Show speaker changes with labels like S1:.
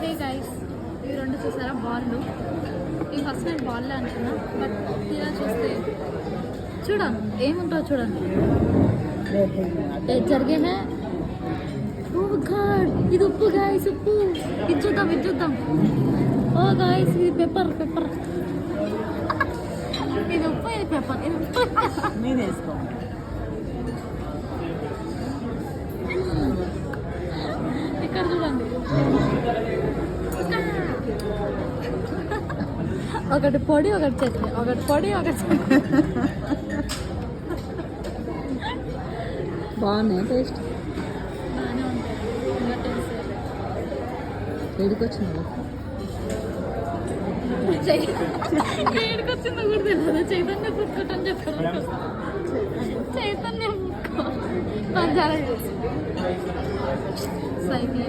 S1: hey guys ఈ రెండు చూసారా బాల్లు ఈ ఫస్ట్ నేను బాల్లే అనుకున్నా బట్ తీరా చూస్తే చూడండి ఏముంటుందో చూడండి జరిగే హే ఓ గాడ్ ఇది ఉప్పు గాయస్ ఉప్పు ఇది చూద్దాం ఓ గాయస్ ఇది పెప్పర్ ఇది ఉప్పు ఇది పెప్పర్
S2: నేను వేసుకో
S1: ఇక్కడ చూడండి ఒకటి పొడి ఒకటి చట్నీ
S2: బాగున్నాయి టేస్ట్
S1: బాగానే ఉంటాయి ఇంకా టేస్ట్
S2: ఏడికి వచ్చింది
S1: ఏడుకొచ్చిందో కూడా తెలియదు చైతన్య పుట్టుకుంటు అని చెప్పారు చైతన్య పుట్టుకో బంజారా సైకిల్